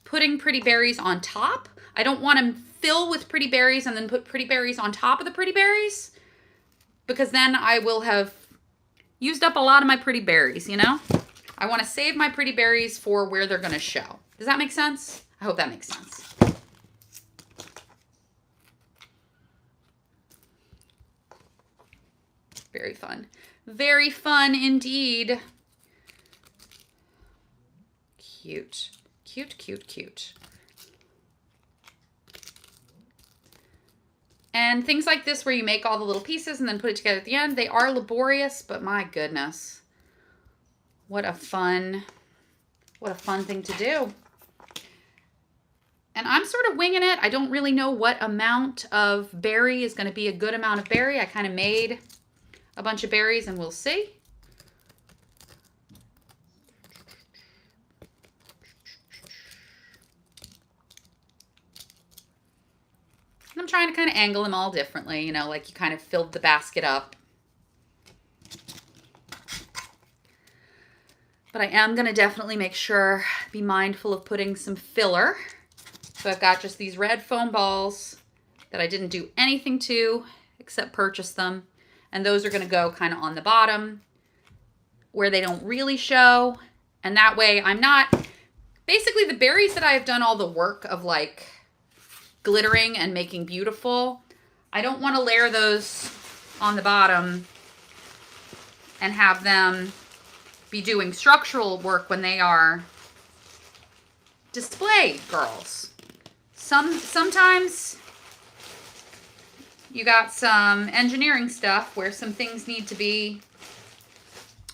putting pretty berries on top. I don't want to fill with pretty berries and then put pretty berries on top of the pretty berries, because then I will have used up a lot of my pretty berries, I want to save my pretty berries for where they're going to show. Does that make sense? I hope that makes sense. Very fun. Very fun indeed. Cute. Cute, cute, cute. And things like this where you make all the little pieces and then put it together at the end, they are laborious, but my goodness. What a fun thing to do. And I'm sort of winging it. I don't really know what amount of berry is going to be a good amount of berry. I kind of made a bunch of berries and we'll see. And I'm trying to kind of angle them all differently, like you kind of filled the basket up. But I am going to definitely make sure, be mindful of putting some filler. So I've got just these red foam balls that I didn't do anything to except purchase them. And those are going to go kind of on the bottom where they don't really show. And that way I'm not, basically the berries that I have done all the work of glittering and making beautiful, I don't want to layer those on the bottom and have them be doing structural work when they are display girls. Sometimes you got some engineering stuff where some things need to be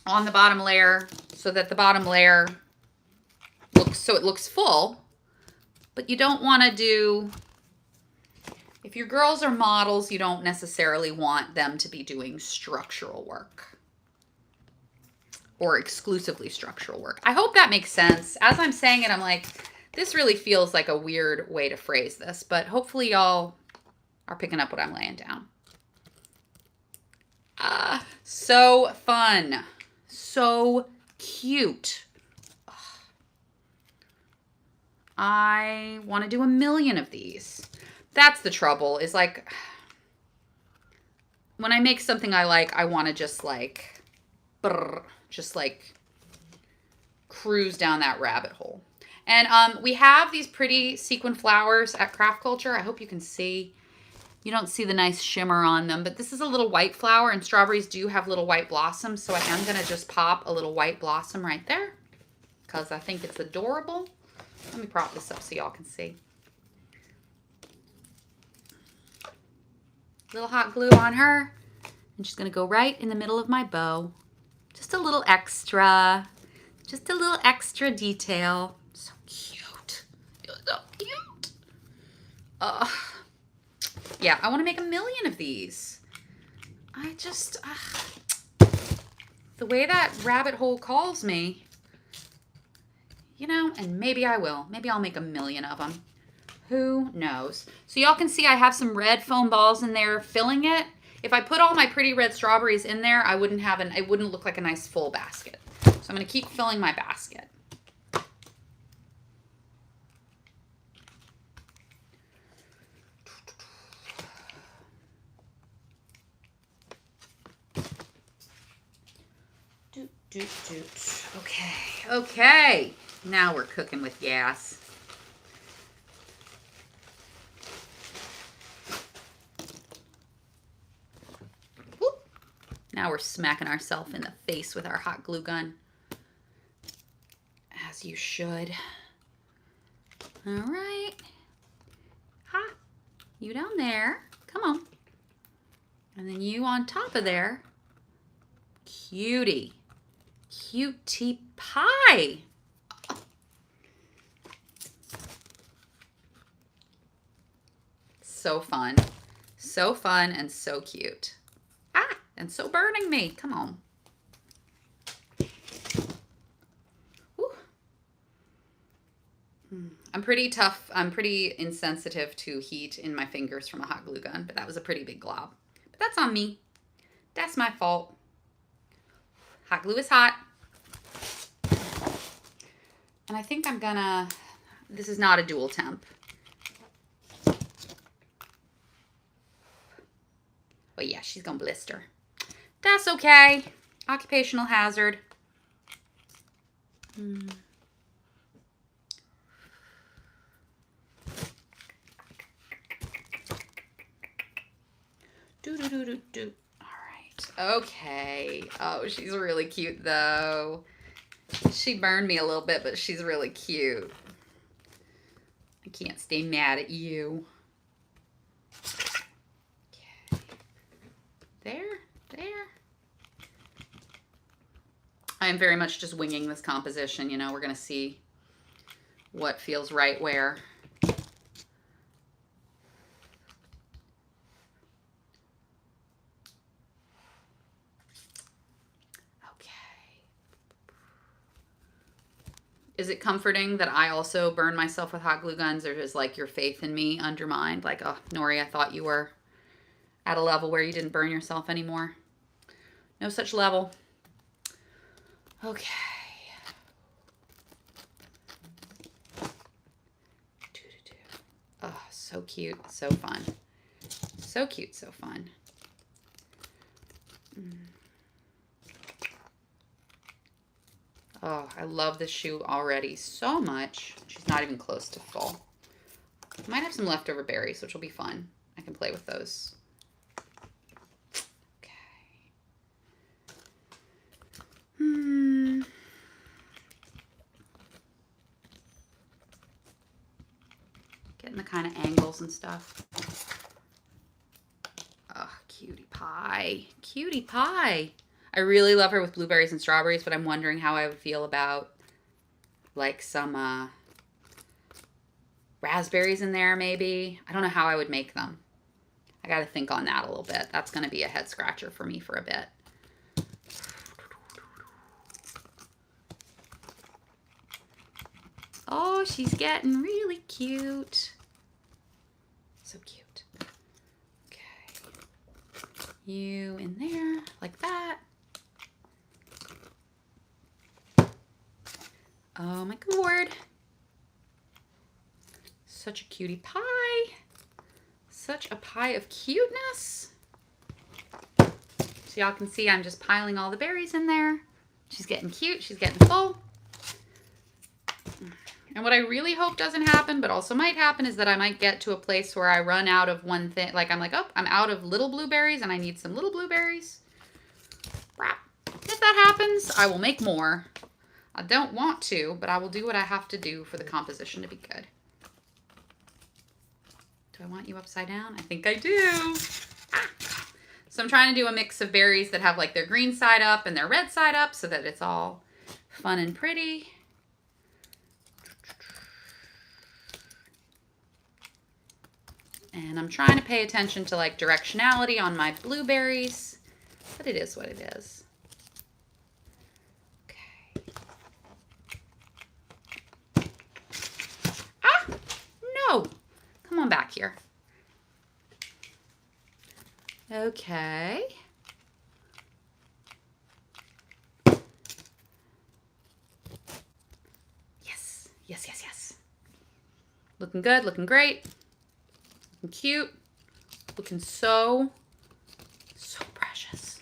on the bottom layer so that the bottom layer looks full. But you don't want to do, if your girls are models, you don't necessarily want them to be doing structural work or exclusively structural work. I hope that makes sense. As I'm saying it, I'm like, this really feels like a weird way to phrase this, but hopefully y'all are picking up what I'm laying down. So fun. So cute. I want to do 1,000,000 of these. That's the trouble, is like, when I make something I like, I want to just like, cruise down that rabbit hole. And we have these pretty sequin flowers at Craft Culture. I hope you can see. You don't see the nice shimmer on them, but this is a little white flower, and strawberries do have little white blossoms, so I am going to just pop a little white blossom right there because I think it's adorable. Let me prop this up so y'all can see. Little hot glue on her, and she's going to go right in the middle of my bow. Just a little extra detail. So cute. So cute. Yeah, I want to make 1,000,000 of these. I just, the way that rabbit hole calls me, you know, and maybe I will. Maybe I'll make 1,000,000 of them. Who knows? So y'all can see I have some red foam balls in there filling it. If I put all my pretty red strawberries in there, it wouldn't look like a nice full basket. So I'm going to keep filling my basket. Okay. Now we're cooking with gas. Whoop. Now we're smacking ourselves in the face with our hot glue gun. As you should. All right. Ha. You down there. Come on. And then you on top of there. Cutie. Cutie pie. So fun. So fun and so cute. And so burning me. Come on. Whew. I'm pretty tough. I'm pretty insensitive to heat in my fingers from a hot glue gun, but that was a pretty big glob. But that's on me. That's my fault. Hot glue is hot. And I think I'm gonna, this is not a dual temp. But yeah, she's gonna blister. That's okay. Occupational hazard. Do. All right. Okay. Oh, she's really cute though. She burned me a little bit, but she's really cute. I can't stay mad at you. Okay. There. I am very much just winging this composition. You know, we're going to see what feels right where. Is it comforting that I also burn myself with hot glue guns, or is like your faith in me undermined? Like, oh, Nori, I thought you were at a level where you didn't burn yourself anymore. No such level. Okay. Oh, so cute, so fun. So cute, so fun. Oh, I love this shoe already so much. She's not even close to full. I might have some leftover berries, which will be fun. I can play with those. Okay. Getting the kind of angles and stuff. pie. Cutie pie. I really love her with blueberries and strawberries, but I'm wondering how I would feel about like some raspberries in there maybe. I don't know how I would make them. I got to think on that a little bit. That's going to be a head scratcher for me for a bit. Oh, she's getting really cute. So cute. Okay. You in there like that. Oh my gourd. Such a cutie pie. Such a pie of cuteness. So y'all can see I'm just piling all the berries in there. She's getting cute. She's getting full. And what I really hope doesn't happen, but also might happen, is that I might get to a place where I run out of one thing. Like I'm like, oh, I'm out of little blueberries and I need some little blueberries. If that happens, I will make more. I don't want to, but I will do what I have to do for the composition to be good. Do I want you upside down? I think I do. So I'm trying to do a mix of berries that have like their green side up and their red side up so that it's all fun and pretty. And I'm trying to pay attention to like directionality on my blueberries, but it is what it is. Okay. Ah, no. Come on back here. Okay. Yes, yes, yes, yes. Looking good, looking great. Looking cute. Looking so precious.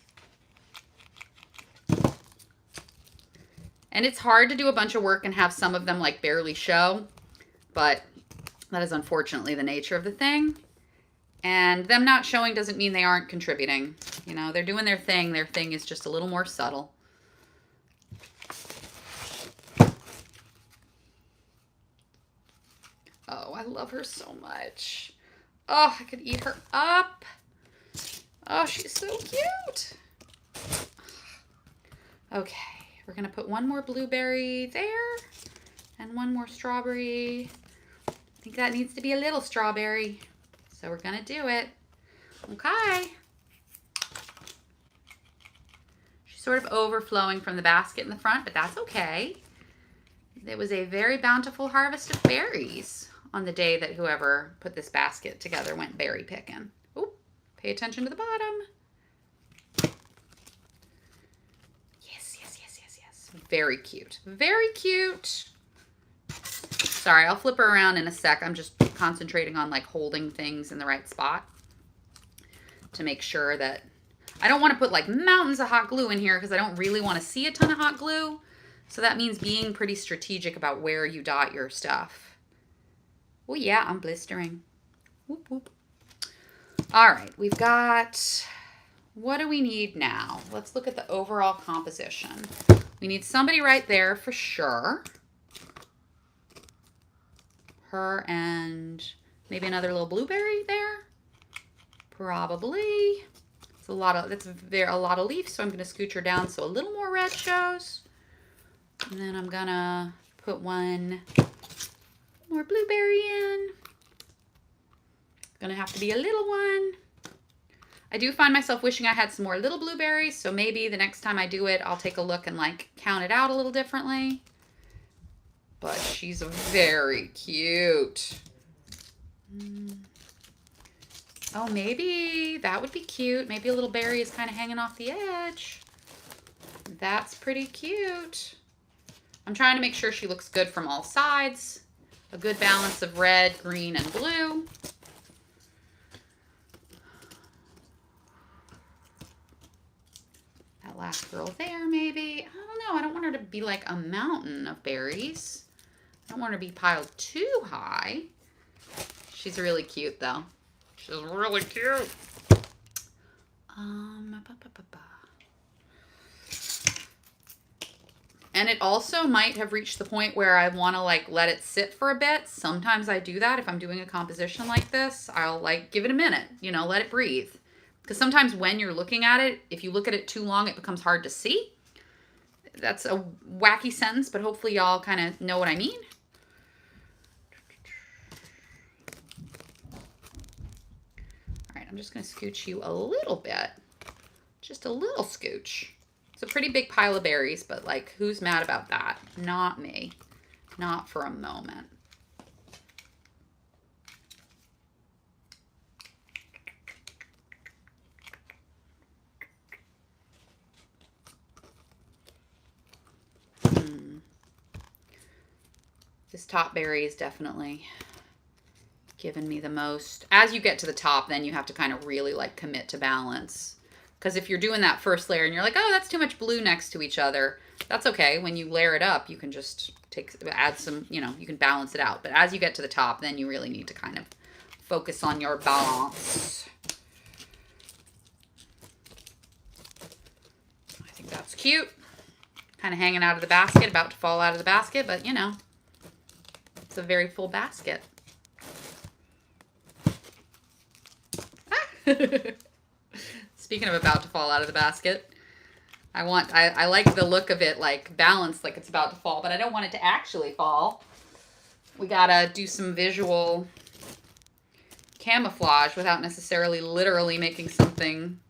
And it's hard to do a bunch of work and have some of them like barely show, but that is unfortunately the nature of the thing. And them not showing doesn't mean they aren't contributing. You know, they're doing their thing. Their thing is just a little more subtle. Oh, I love her so much. Oh, I could eat her up. Oh, she's so cute. Okay, we're going to put one more blueberry there and one more strawberry. I think that needs to be a little strawberry. So we're going to do it. Okay. She's sort of overflowing from the basket in the front, but that's okay. It was a very bountiful harvest of berries on the day that whoever put this basket together went berry picking. Ooh, pay attention to the bottom. Yes, yes, yes, yes, yes. Very cute. Very cute. Sorry, I'll flip her around in a sec. I'm just concentrating on like holding things in the right spot to make sure that I don't want to put like mountains of hot glue in here because I don't really want to see a ton of hot glue. So that means being pretty strategic about where you dot your stuff. Oh yeah, I'm blistering. Whoop, whoop. All right, we've got, what do we need now? Let's look at the overall composition. We need somebody right there for sure. Her and maybe another little blueberry there. Probably. It's a lot of, that's a lot of leaves, so I'm going to scooch her down so a little more red shows. And then I'm going to put one more blueberry in. Gonna have to be a little one. I do find myself wishing I had some more little blueberries, so maybe the next time I do it, I'll take a look and like count it out a little differently. But she's very cute. Oh, maybe that would be cute. Maybe a little berry is kind of hanging off the edge. That's pretty cute. I'm trying to make sure she looks good from all sides. A good balance of red, green, and blue. That last girl there, maybe. I don't know. I don't want her to be like a mountain of berries. I don't want her to be piled too high. She's really cute, though. She's really cute. And it also might have reached the point where I want to like let it sit for a bit. Sometimes I do that if I'm doing a composition like this. I'll like give it a minute, you know, let it breathe. Because sometimes when you're looking at it, if you look at it too long, it becomes hard to see. That's a wacky sentence, but hopefully y'all kind of know what I mean. All right, I'm just going to scooch you a little bit. Just a little scooch. It's a pretty big pile of berries, but like, who's mad about that? Not me. Not for a moment. This top berry is definitely giving me the most. As you get to the top, then you have to kind of really like commit to balance. Because if you're doing that first layer and you're like, oh, that's too much blue next to each other, that's okay. When you layer it up, you can just add some, you know, you can balance it out. But as you get to the top, then you really need to kind of focus on your balance. I think that's cute. Kind of hanging out of the basket, about to fall out of the basket, but you know, it's a very full basket. Speaking of about to fall out of the basket, I like the look of it, like balanced, like it's about to fall, but I don't want it to actually fall. We gotta do some visual camouflage without necessarily literally making something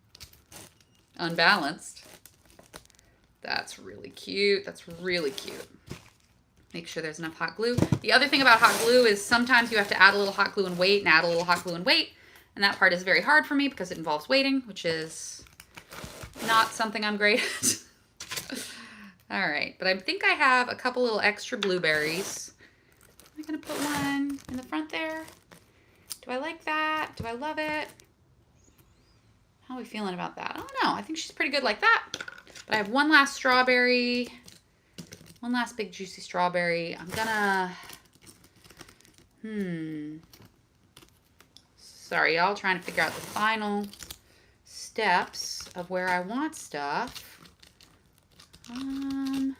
unbalanced. That's really cute. That's really cute. Make sure there's enough hot glue. The other thing about hot glue is sometimes you have to add a little hot glue and wait and add a little hot glue and wait. And that part is very hard for me because it involves waiting, which is not something I'm great at. All right, but I think I have a couple little extra blueberries. I'm gonna put one in the front there. Do I like that? Do I love it? How are we feeling about that? I don't know. I think she's pretty good like that. But I have one last strawberry. One last big juicy strawberry. I'm gonna, sorry, y'all, trying to figure out the final steps of where I want stuff. I'm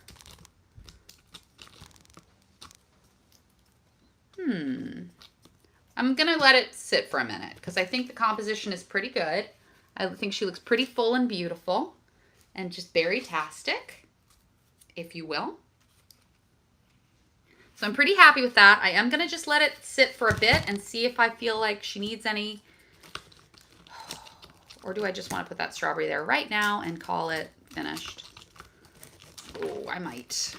gonna let it sit for a minute because I think the composition is pretty good. I think she looks pretty full and beautiful and just berry-tastic, if you will. So I'm pretty happy with that. I am going to just let it sit for a bit and see if I feel like she needs any, or do I just want to put that strawberry there right now and call it finished? Oh, I might.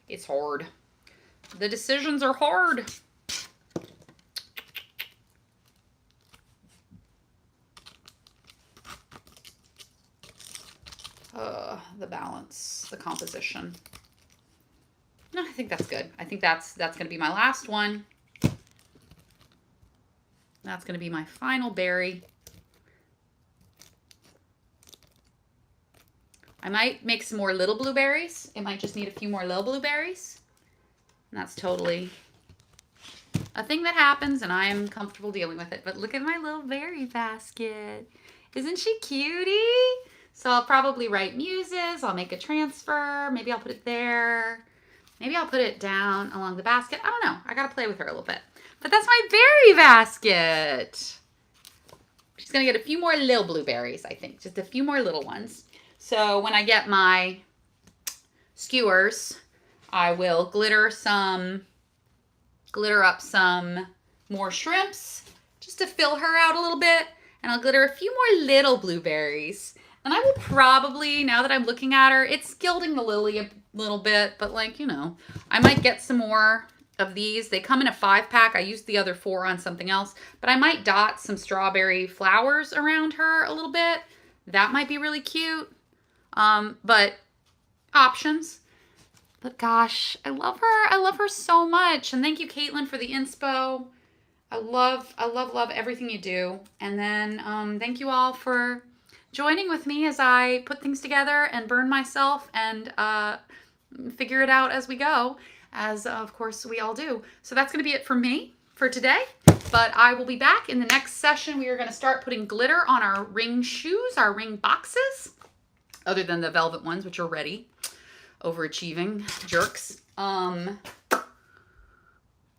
It's hard. The decisions are hard. The balance, the composition. No, I think that's good. I think that's going to be my last one. That's going to be my final berry. I might make some more little blueberries. It might just need a few more little blueberries. And that's totally a thing that happens, and I am comfortable dealing with it. But look at my little berry basket. Isn't she cutie? So I'll probably write muses. I'll make a transfer. Maybe I'll put it there. Maybe I'll put it down along the basket. I don't know. I got to play with her a little bit. But that's my berry basket. She's going to get a few more little blueberries, I think. Just a few more little ones. So when I get my skewers, I will glitter up some more shrimps just to fill her out a little bit. And I'll glitter a few more little blueberries. And I will probably, now that I'm looking at her, it's gilding the lily a little bit, but like, you know, I might get some more of these. They come in a 5-pack. I used the other 4 on something else, but I might dot some strawberry flowers around her a little bit. That might be really cute. But options. But gosh, I love her. I love her so much. And thank you, Caitlin, for the inspo. I love everything you do. And then thank you all for joining with me as I put things together and burn myself and figure it out as we go, as of course we all do. So that's going to be it for me for today, but I will be back in the next session. We are going to start putting glitter on our ring shoes, our ring boxes, other than the velvet ones, which are ready. Overachieving jerks.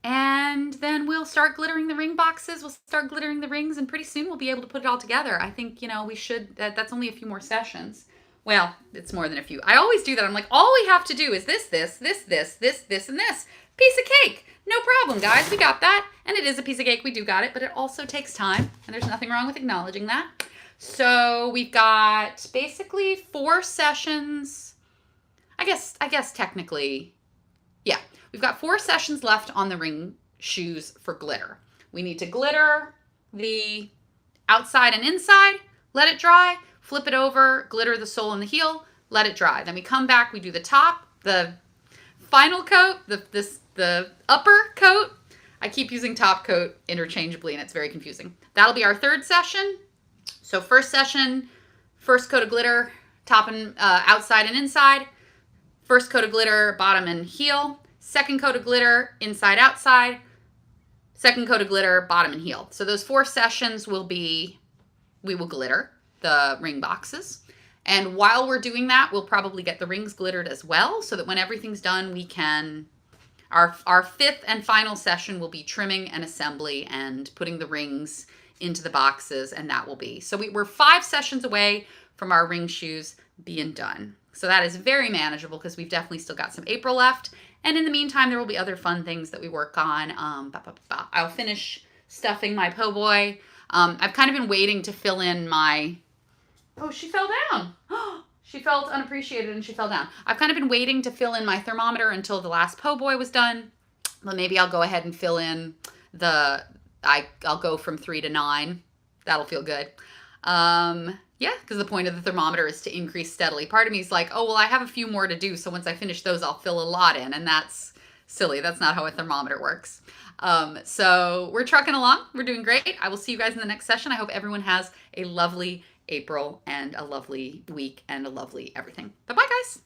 And then we'll start glittering the ring boxes. We'll start glittering the rings, and pretty soon we'll be able to put it all together. I think, we should, that's only a few more sessions. Well, it's more than a few. I always do that. I'm like, all we have to do is this, and this. Piece of cake. No problem, guys. We got that. And it is a piece of cake. We do got it, but it also takes time, and there's nothing wrong with acknowledging that. So we've got basically 4 sessions. I guess technically, yeah. We've got 4 sessions left on the ring shoes for glitter. We need to glitter the outside and inside, let it dry, flip it over, glitter the sole and the heel, let it dry. Then we come back, we do the top, the final coat, the upper coat. I keep using top coat interchangeably, and it's very confusing. That'll be our 3rd session. So first session, first coat of glitter, top and outside and inside. First coat of glitter, bottom and heel. Second coat of glitter, inside, outside. Second coat of glitter, bottom and heel. So those 4 sessions we will glitter the ring boxes. And while we're doing that, we'll probably get the rings glittered as well, so that when everything's done, we can, our 5th and final session will be trimming and assembly and putting the rings into the boxes, and that will be. So we're 5 sessions away from our ring shoes being done. So that is very manageable because we've definitely still got some April left. And in the meantime, there will be other fun things that we work on. I'll finish stuffing my po' boy. I've kind of been waiting to fill in my... Oh, she fell down. She felt unappreciated and she fell down. I've kind of been waiting to fill in my thermometer until the last po' boy was done. But maybe I'll go ahead and fill in I'll go from 3 to 9. That'll feel good. Yeah, because the point of the thermometer is to increase steadily. Part of me is like, oh, well, I have a few more to do, so once I finish those, I'll fill a lot in, and that's silly. That's not how a thermometer works. So we're trucking along. We're doing great. I will see you guys in the next session. I hope everyone has a lovely April and a lovely week and a lovely everything. Bye-bye, guys.